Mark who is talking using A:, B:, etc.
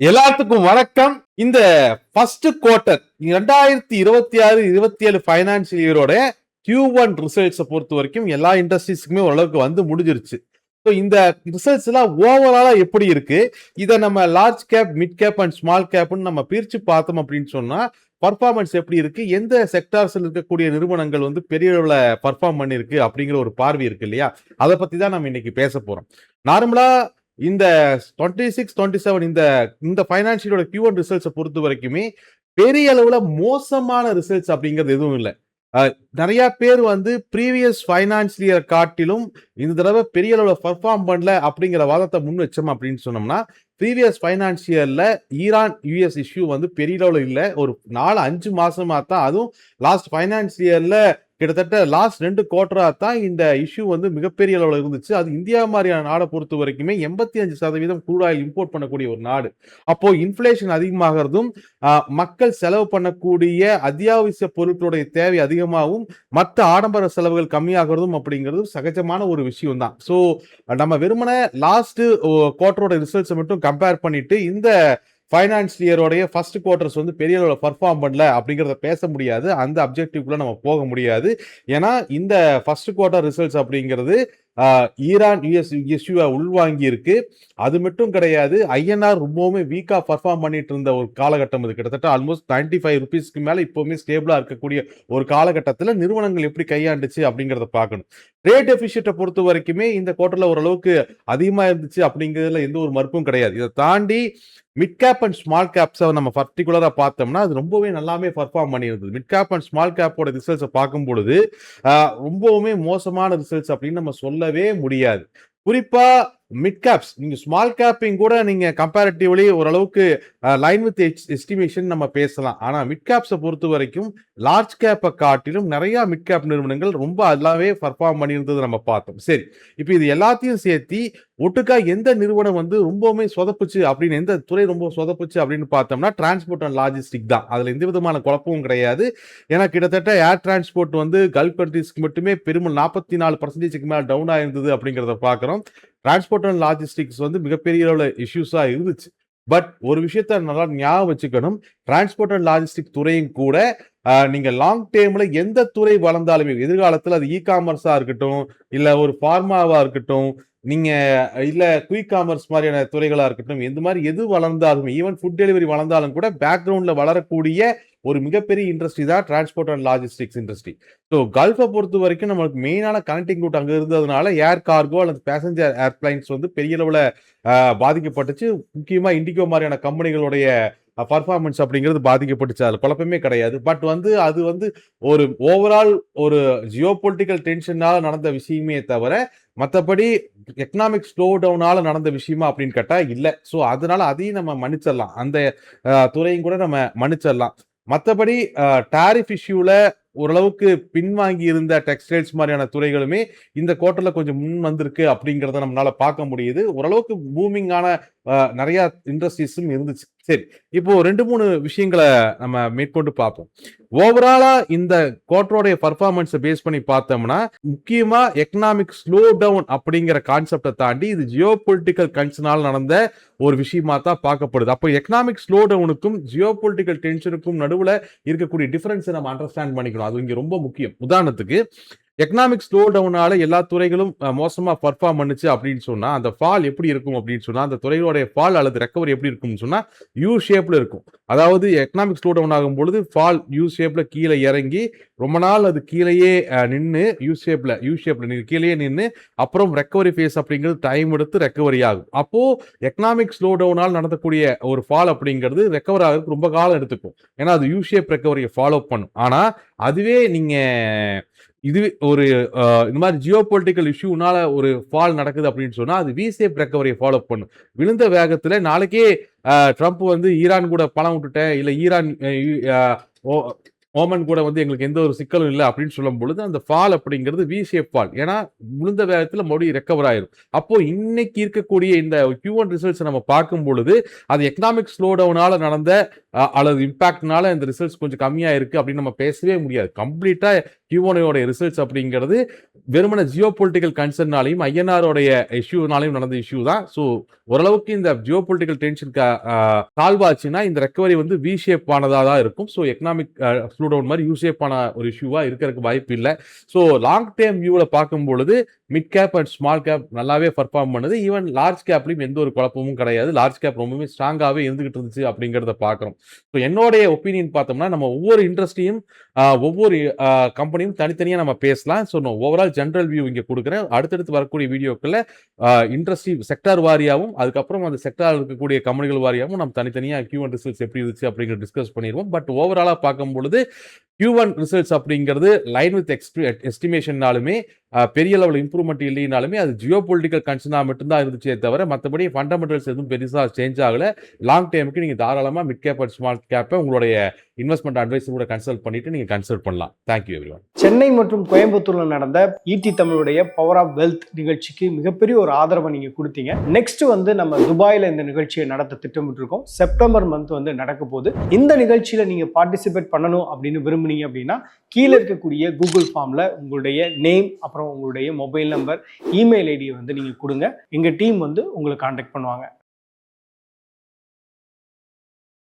A: எல்லாத்துக்கும் வணக்கம். இந்த ஃபர்ஸ்ட் குவார்டர் 2026-27 ஃபைனான்சியல் இயரோட Q1 ரிசல்ட்ஸை பொறுத்த வரைக்கும் எல்லா இண்டஸ்ட்ரீஸ்க்குமே ஓரளவுக்கு வந்து முடிஞ்சிருச்சு. ஸோ இந்த ரிசல்ட்ஸ் எல்லாம் ஓவராலா எப்படி இருக்கு, இதை நம்ம large cap, mid cap and small கேப்னு நம்ம பிரிச்சு பார்த்தோம் அப்படின்னு சொன்னா பர்ஃபார்மன்ஸ் எப்படி இருக்கு, எந்த செக்டார்ஸ்ல இருக்கக்கூடிய நிறுவனங்கள் வந்து பெரிய அளவுல பர்ஃபார்ம் பண்ணிருக்கு அப்படிங்கிற ஒரு பார்வை இருக்கு இல்லையா, அதை பத்தி தான் நம்ம இன்னைக்கு பேச போறோம். நார்மலா இந்த 26-27 இந்த ஃபைனான்சியலோட Q1 ரிசல்ட்ஸை பொறுத்த வரைக்குமே பெரிய அளவுல மோசமான ரிசல்ட்ஸ் அப்படிங்கிறது எதுவும் இல்லை. நிறைய பேர் வந்து ப்ரீவியஸ் ஃபைனான்சியல் இயர் காட்டிலும் இந்த தடவை பெரிய அளவுல பர்ஃபார்ம் பண்ணல அப்படிங்கிற வாதத்தை முன் வச்சோம் அப்படின்னு சொன்னோம்னா, ப்ரீவியஸ் ஃபைனான்சியல் இயர்ல ஈரான் யூஎஸ் இஷ்யூ வந்து பெரிய அளவுல இல்லை. ஒரு 4-5 மாசமா தான், அதுவும் லாஸ்ட் ஃபைனான்சியல் இயர்ல கிட்டத்தட்ட லாஸ்ட் 2 குவார்டரா தான் இந்த இஷ்யூ வந்து மிகப்பெரிய அளவில் இருந்துச்சு. அது இந்தியா மாதிரியான நாடை பொறுத்த வரைக்குமே 85% க்ரூட் ஆயில் இம்போர்ட் பண்ணக்கூடிய ஒரு நாடு. அப்போ இன்ஃபிளேஷன் அதிகமாகிறதும், மக்கள் செலவு பண்ணக்கூடிய அத்தியாவசிய பொருட்களுடைய தேவை அதிகமாகவும் மற்ற ஆடம்பர செலவுகள் கம்மியாகிறதும் அப்படிங்கிறது சகஜமான ஒரு விஷயம் தான். ஸோ நம்ம வெறுமனே லாஸ்ட் குவார்டரோட ரிசல்ட்ஸை மட்டும் கம்பேர் பண்ணிட்டு இந்த ஃபைனான்சியல் இயரோடைய ஃபர்ஸ்ட் குவார்டர்ஸ் வந்து பெரிய அளவில் பர்ஃபார்ம் பண்ணல அப்படிங்கிறத பேச முடியாது. அந்த அப்ஜெக்டிவ்குள்ள நம்ம போக முடியாது. ஏன்னா இந்த ஃபர்ஸ்ட் குவார்டர் ரிசல்ட்ஸ் அப்படிங்கிறது ஈரான் யூஎஸ் இஷ்யூவை உள்வாங்கி இருக்கு. அது மட்டும் கிடையாது, ஐஎன்ஆர் ரொம்பவுமே வீக்கா பர்ஃபார்ம் பண்ணிட்டு இருந்த ஒரு காலகட்டம். இது கிட்டத்தட்ட ஆல்மோஸ்ட் 95 ருபீஸ்க்கு மேல இப்பவுமே ஸ்டேபிளா இருக்கக்கூடிய ஒரு காலகட்டத்தில் நிறுவனங்கள் எப்படி கையாண்டுச்சு அப்படிங்கிறத பார்க்கணும். ட்ரேட் டெபிசிட்டை பொறுத்த வரைக்குமே இந்த குவார்டர்ல ஓரளவுக்கு அதிகமா இருந்துச்சு அப்படிங்கிறதுல எந்த ஒரு மறுப்பும் கிடையாது. இதை தாண்டி மிட் கேப் அண்ட் ஸ்மால் கேப்ஸை நம்ம பர்டிகுலரா பார்த்தோம்னா அது ரொம்பவே நல்லாவே பர்ஃபார்ம் பண்ணியிருந்தது. மிட் கேப் அண்ட் ஸ்மால் கேப்போட ரிசல்ட்ஸை பார்க்கும் பொழுது ரொம்பவுமே மோசமான ரிசல்ட்ஸ் அப்படின்னு நம்ம சொல்லவே முடியாது. குறிப்பா மிட் கேப்ஸ், நீங்க ஸ்மால் கேப்பிங் கூட நீங்க கம்பேரிட்டிவ்லி ஓரளவுக்கு லைன் வித் எஸ்டிமேஷன் நம்ம பேசலாம். ஆனா மிட் கேப்ஸை பொறுத்த வரைக்கும் லார்ஜ் கேப்பை காட்டிலும் நிறைய மிட் கேப் நிறுவனங்கள் ரொம்ப நல்லாவே பர்ஃபார்ம் பண்ணியிருந்தது நம்ம பார்த்தோம். சரி, இப்போ இது எல்லாத்தையும் சேர்த்து ஒட்டுக்கா எந்த நிறுவனம் வந்து ரொம்பவுமே சொதப்புச்சு அப்படின்னு, எந்த துறை ரொம்ப சொதப்புச்சு அப்படின்னு பார்த்தோம்னா டிரான்ஸ்போர்ட் அண்ட் லாஜிஸ்டிக் தான். அதுல எந்த விதமான குழப்பமும் கிடையாது. ஏன்னா கிட்டத்தட்ட ஏர் டிரான்ஸ்போர்ட் வந்து கல்ஃப் கண்ட்ரீஸ்க்கு மட்டுமே பெரும்பாலும் 44% மேல டவுன் ஆயிருந்தது அப்படிங்கிறத பார்க்கிறோம். டிரான்ஸ்போர்ட் அண்ட் லாஜிஸ்டிக்ஸ் வந்து மிகப்பெரிய அளவில் இஷ்யூஸா இருந்துச்சு. பட் ஒரு விஷயத்த நல்லா ஞாபகம் வச்சுக்கணும், டிரான்ஸ்போர்ட் அண்ட் லாஜிஸ்டிக் துறையும் கூட நீங்க லாங் டேர்ம்ல எந்த துறை வளர்ந்தாலுமே, எதிர்காலத்தில் அது இ காமர்ஸா இருக்கட்டும், இல்ல ஒரு ஃபார்மாவா இருக்கட்டும், நீங்க இல்ல குயிக் காமர்ஸ் மாதிரியான துறைகளா இருக்கட்டும், எந்த மாதிரி எது வளர்ந்தாலுமே, ஈவன் ஃபுட் டெலிவரி வளர்ந்தாலும் கூட பேக்ரவுண்ட்ல வளரக்கூடிய ஒரு மிகப்பெரிய இண்டஸ்ட்ரி தான் transport and logistics industry. So கல்ஃபை பொறுத்த வரைக்கும் நம்மளுக்கு மெயினான கனெக்டிங் ரூட் அங்கே இருந்ததுனால ஏர் கார்கோ அல்லது பேசஞ்சர் ஏர்பிளைன்ஸ் வந்து பெரிய அளவில் பாதிக்கப்பட்டுச்சு. முக்கியமாக இண்டிகோ மாதிரியான கம்பெனிகளுடைய பர்ஃபார்மன்ஸ் அப்படிங்கிறது பாதிக்கப்பட்டுச்சு. அது குழப்பமே கிடையாது. பட் வந்து அது வந்து ஒரு ஓவரால் ஒரு ஜியோ பொலிட்டிக்கல் டென்ஷனால நடந்த விஷயமே தவிர மற்றபடி எக்கனாமிக் ஸ்லோ டவுனால நடந்த விஷயமா அப்படின்னு கேட்டா இல்லை. ஸோ அதனால அதையும் நம்ம மன்னிச்சிடலாம், அந்த துறையும் கூட நம்ம மன்னிச்சிடலாம். மற்றபடி டாரிஃப் இஷ்யூல ஓரளவுக்கு பின்வாங்கி இருந்த டெக்ஸ்டைல்ஸ் மாதிரியான துறைகளுமே இந்த குவார்டர்ல கொஞ்சம் முன் வந்திருக்கு அப்படிங்கிறத நம்மளால பார்க்க முடியுது. ஓரளவுக்கு பூமிங்கான நிறைய இண்டஸ்ட்ரீஸும் இருந்துச்சு. சரி, இப்போ 2-3 விஷயங்களை நம்ம மேற்கொண்டு பார்ப்போம். ஓவராலா இந்த குவார்டரோடைய பர்ஃபார்மன்ஸை பேஸ் பண்ணி பார்த்தோம்னா, முக்கியமா எக்கனாமிக் ஸ்லோ டவுன் அப்படிங்கிற கான்செப்டை தாண்டி இது ஜியோ பொலிட்டிக்கல் கன்சர்னால நடந்த ஒரு விஷயமா தான் பார்க்கப்படுது. அப்போ எக்கனாமிக் ஸ்லோ டவுனுக்கும் ஜியோ பொலிட்டிக்கல் டென்ஷனுக்கும் நடுவில் இருக்கக்கூடிய டிஃபரன்ஸை நம்ம அண்டர்ஸ்டாண்ட் பண்ணிக்கணும். அது இங்க ரொம்ப முக்கியம். உதாரணத்துக்கு எக்கனாமிக் ஸ்லோ டவுனால எல்லா துறைகளும் மோசமா பர்ஃபார்ம் பண்ணுச்சு அப்படின்னு சொன்னா அந்த ஃபால் எப்படி இருக்கும் அப்படின்னு சொன்னா, அந்த துறையோடைய ஃபால் அல்லது ரெக்கவரி எப்படி இருக்கும்னு சொன்னா யூ ஷேப்ல இருக்கும். அதாவது எக்கனாமிக் ஸ்லோ டவுன் ஆகும் பொழுது ஃபால் யூ ஷேப்ல கீழே இறங்கி ரொம்ப நாள் அது கீழேயே நின்று யூ ஷேப்ல கீழே நின்று அப்புறம் ரெக்கவரி ஃபேஸ் அப்படிங்கிறது டைம் எடுத்து ரெக்கவரி ஆகும். அப்போ எக்கனாமிக் ஸ்லோ டவுனால் நடத்தக்கூடிய ஒரு ஃபால் அப்படிங்கிறது ரெக்கவர் ஆகிறதுக்கு ரொம்ப காலம் எடுத்துக்கும். ஏன்னா அது யூ ஷேப் ரெக்கவரியை ஃபாலோ பண்ணும். ஆனா அதுவே நீங்க இதுவே ஒரு இந்த மாதிரி ஜியோ பொலிட்டிக்கல் இஷ்யூனால ஒரு ஃபால் நடக்குது அப்படின்னு சொன்னா அது வி ஷேப் ரெக்கவரியை ஃபாலோ பண்ணும். விழுந்த வேகத்துல நாளைக்கே ட்ரம்ப் வந்து ஈரான் கூட பணம் விட்டுட்டேன், இல்ல ஈரான் ஓமன் கூட வந்து எங்களுக்கு எந்த ஒரு சிக்கலும் இல்லை அப்படின்னு சொல்லும் பொழுது அந்த ஃபால் அப்படிங்கிறது வி ஷேப் ஃபால். ஏன்னா விழுந்த வேகத்தில் மறுபடியும் ரெக்கவர் ஆயிரும். அப்போ இன்னைக்கு இருக்கக்கூடிய இந்த Q1 ரிசல்ட்ஸ் நம்ம பார்க்கும் பொழுது அது எக்கனாமிக் ஸ்லோ டவுனால நடந்த அல்லது இம்பாக்ட்னால இந்த ரிசல்ட்ஸ் கொஞ்சம் கம்மியா இருக்கு அப்படின்னு நம்ம பேசவே முடியாது. கம்ப்ளீட்டா Q1 ரிசல்ட்ஸ் அப்படிங்கிறது வெறுமன ஜியோ பொலிட்டிக்கல் கன்சர்னாலையும் ஐஎன்ஆரோடைய இஷ்யூனாலையும் நடந்த இஷ்யூ தான். ஸோ ஓரளவுக்கு இந்த ஜியோ பொலிட்டிக்கல் டென்ஷன் சால்வ் ஆச்சுன்னா இந்த ரெக்கவரி வந்து வி ஷேப் ஆனதாக தான் இருக்கும். ஸோ எக்கனாமிக் ஸ்லோ டவுன் மாதிரி யூ ஷேப் ஆன ஒரு இஷ்யூவா இருக்கிறதுக்கு வாய்ப்பு இல்லை. ஸோ லாங் டேர்ம் வியூவில் பார்க்கும் பொழுது mid cap and small cap நல்லாவே பர்ஃபார்ம் பண்ணுது. ஈவன் லார்ஜ் கேப்லையும் எந்த ஒரு குழப்பமும் கிடையாது. லார்ஜ் கேப் ரொம்பவே ஸ்ட்ராங்காகவே இருந்துகிட்டு இருந்துச்சு அப்படிங்கிறத பார்க்குறோம். ஸோ என்னுடைய ஒப்பீனியன் பார்த்தோம்னா நம்ம ஒவ்வொரு இண்டஸ்ட்ரியும் ஒவ்வொரு கம்பெனியும் தனித்தனியாக நம்ம பேசலாம். ஸோ நான் ஓவரால் ஜென்ரல் வியூ இங்கே கொடுக்குறேன். அடுத்தடுத்து வரக்கூடிய வீடியோக்களில் இண்டஸ்ட்ரி செக்டார் வாரியாகவும் அதுக்கப்புறம் அந்த செக்டார் இருக்கக்கூடிய கம்பெனிகள் வாரியாகவும் நம்ம தனித்தனியாக Q1 ரிசல்ட்ஸ் எப்படி இருந்துச்சு அப்படிங்கிறத டிஸ்கஸ் பண்ணிடுவோம். பட் ஓவராலாக பார்க்கும் பொழுது Q1 ரிசல்ட்ஸ் அப்படிங்கிறது லைன் வித் எஸ்டிமேஷன்னாலுமே பெரிய லெவல் இம்ப்ரூவ்மெண்ட் இல்லைனாலுமே அது ஜியோ பொலிட்டிக்கல் கன்சர்னாக மட்டும்தான் இருந்துச்சே தவிர மற்றபடி ஃபண்டமெண்டல்ஸ் எதுவும் பெருசாக சேஞ்ச் ஆகலை. லாங் டைமுக்கு நீங்கள் தாராளமாக மிட் கேப் அண்ட் ஸ்மால் கேப்பை உங்களுடைய இன்வெஸ்ட்மெண்ட் அட்வைசர் கூட கன்சல்ட் பண்ணிட்டு நீங்கள் கன்சல்ட் பண்ணலாம். Thank you everyone.
B: சென்னை மற்றும் கோயம்புத்தூரில் நடந்த ஈடி தமிழுடைய பவர் ஆஃப் வெல்த் நிகழ்ச்சிக்கு மிகப்பெரிய ஒரு ஆதரவை நீங்கள் கொடுத்தீங்க. நெக்ஸ்ட் வந்து நம்ம துபாயில் இந்த நிகழ்ச்சியை நடத்த திட்டமிட்டிருக்கோம். செப்டம்பர் மந்த் வந்து நடக்க போகுது. இந்த நிகழ்ச்சியில் நீங்கள் பார்ட்டிசிபேட் பண்ணணும் அப்படின்னு விரும்புனீங்க அப்படின்னா கீழே இருக்கக்கூடிய கூகுள் ஃபார்மில் உங்களுடைய நேம் அப்புறம் உங்களுடைய மொபைல் நம்பர் இமெயில் ஐடியை வந்து நீங்கள் கொடுங்க. எங்கள் டீம் வந்து உங்களை கான்டாக்ட் பண்ணுவாங்க.